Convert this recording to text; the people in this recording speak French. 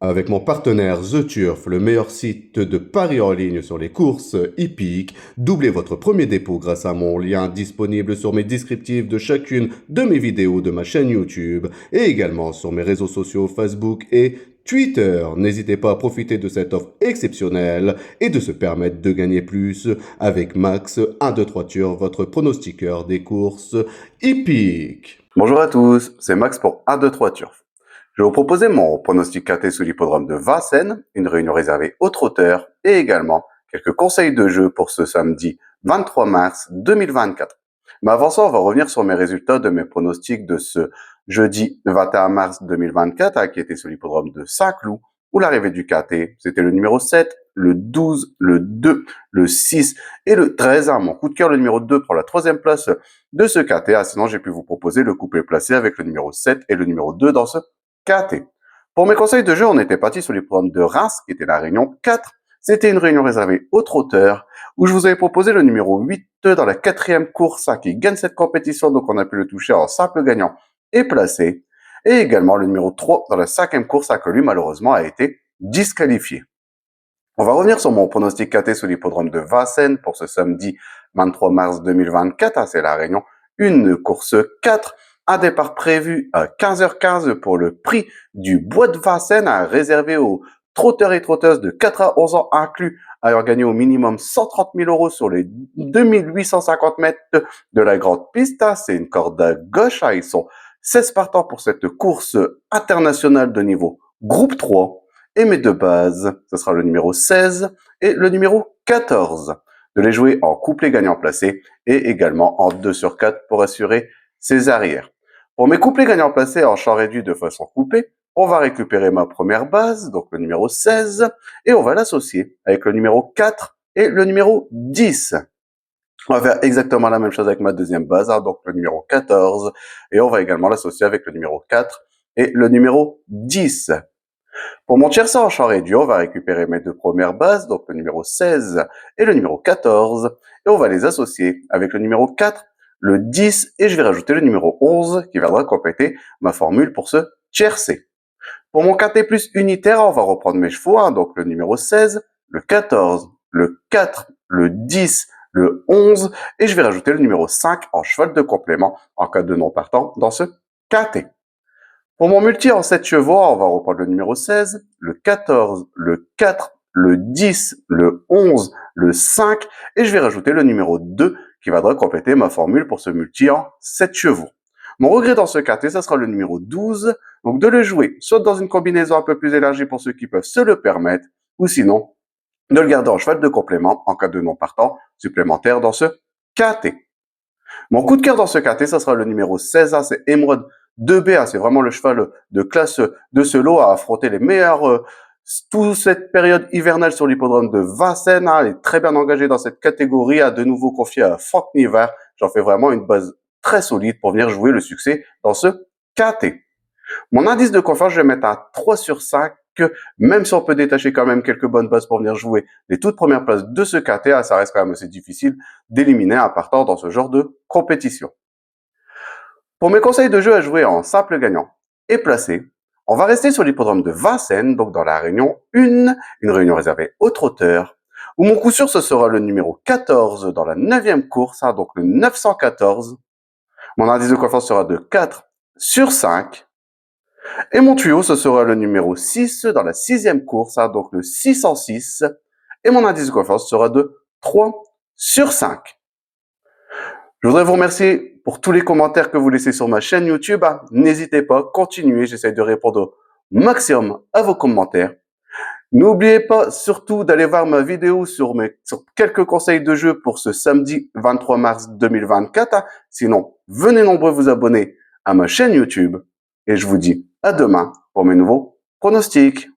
Avec mon partenaire The Turf, le meilleur site de paris en ligne sur les courses hippiques, doublez votre premier dépôt grâce à mon lien disponible sur mes descriptifs de chacune de mes vidéos de ma chaîne YouTube et également sur mes réseaux sociaux Facebook et Twitter. N'hésitez pas à profiter de cette offre exceptionnelle et de se permettre de gagner plus avec Max 123 Turf, votre pronostiqueur des courses hippiques. Bonjour à tous, c'est Max pour 1-2-3 Turf. Je vais vous proposer mon pronostic KT sous l'hippodrome de Vincennes, une réunion réservée aux trotteurs et également quelques conseils de jeu pour ce samedi 23 mars 2024. Mais avant ça, on va revenir sur mes résultats de mes pronostics de ce jeudi 21 mars 2024 qui était sous l'hippodrome de Saint-Cloud où l'arrivée du KT, c'était le numéro 7, le 12, le 2, le 6 et le 13. Mon coup de cœur, le numéro 2 pour la troisième place de ce KT. Sinon, j'ai pu vous proposer le couplet placé avec le numéro 7 et le numéro 2 dans ce KT. Pour mes conseils de jeu, on était parti sur les programmes de Reims, qui était la réunion 4. C'était une réunion réservée aux trotteurs, où je vous avais proposé le numéro 8 dans la quatrième course, qui gagne cette compétition, donc on a pu le toucher en simple gagnant et placé. Et également le numéro 3 dans la cinquième course, que lui, malheureusement, a été disqualifié. On va revenir sur mon pronostic KT sur l'hippodrome de Vincennes pour ce samedi 23 mars 2024. C'est la réunion 1, course 4. Un départ prévu à 15h15 pour le prix du Bois de Vincennes, réservé aux trotteurs et trotteuses de 4 à 11 ans inclus, ayant gagné au minimum 130 000 € sur les 2850 mètres de la grande piste. C'est une corde à gauche. Ils sont 16 partants pour cette course internationale de niveau groupe 3. Et mes deux bases, ce sera le numéro 16 et le numéro 14. De les jouer en couplet gagnant placé et également en 2 sur 4 pour assurer ses arrières. Pour mes couplets gagnants placés en champ réduit de façon coupée, on va récupérer ma première base, donc le numéro 16, et on va l'associer avec le numéro 4 et le numéro 10. On va faire exactement la même chose avec ma deuxième base, donc le numéro 14, et on va également l'associer avec le numéro 4 et le numéro 10. Pour mon tiercé en champ réduit, on va récupérer mes deux premières bases, donc le numéro 16 et le numéro 14, et on va les associer avec le numéro 4, le 10, et je vais rajouter le numéro 11 qui viendra compléter ma formule pour ce tiercé. Pour mon KT plus unitaire, on va reprendre mes chevaux, donc le numéro 16, le 14, le 4, le 10, le 11, et je vais rajouter le numéro 5 en cheval de complément en cas de non partant dans ce KT. Pour mon multi en 7 chevaux, on va reprendre le numéro 16, le 14, le 4, le 10, le 11, le 5, et je vais rajouter le numéro 2 qui viendra compléter ma formule pour ce multi en 7 chevaux. Mon regret dans ce KT, ça sera le numéro 12, donc de le jouer soit dans une combinaison un peu plus élargie pour ceux qui peuvent se le permettre, ou sinon de le garder en cheval de complément en cas de non partant supplémentaire dans ce KT. Mon coup de cœur dans ce KT, ça sera le numéro 16, c'est Emerald 2B, c'est vraiment le cheval de classe de ce lot à affronter les meilleurs toute cette période hivernale sur l'hippodrome de Vincennes. Il est très bien engagé dans cette catégorie, a de nouveau confié à Franck Niver. J'en fais vraiment une base très solide pour venir jouer le succès dans ce KT. Mon indice de confiance, je vais mettre un 3 sur 5, même si on peut détacher quand même quelques bonnes bases pour venir jouer les toutes premières places de ce KT, ça reste quand même assez difficile d'éliminer un partant dans ce genre de compétition. Pour mes conseils de jeu à jouer en simple gagnant et placé, on va rester sur l'hippodrome de Vincennes, donc dans la réunion 1, une réunion réservée aux trotteurs, où mon coup sûr ce sera le numéro 14 dans la 9e course, donc le 914. Mon indice de confiance sera de 4 sur 5. Et mon tuyau, ce sera le numéro 6 dans la 6e course, donc le 606. Et mon indice de confiance sera de 3 sur 5. Je voudrais vous remercier pour tous les commentaires que vous laissez sur ma chaîne YouTube. N'hésitez pas, continuez, j'essaie de répondre au maximum à vos commentaires. N'oubliez pas surtout d'aller voir ma vidéo sur quelques conseils de jeu pour ce samedi 23 mars 2024. Sinon, venez nombreux vous abonner à ma chaîne YouTube. Et je vous dis à demain pour mes nouveaux pronostics.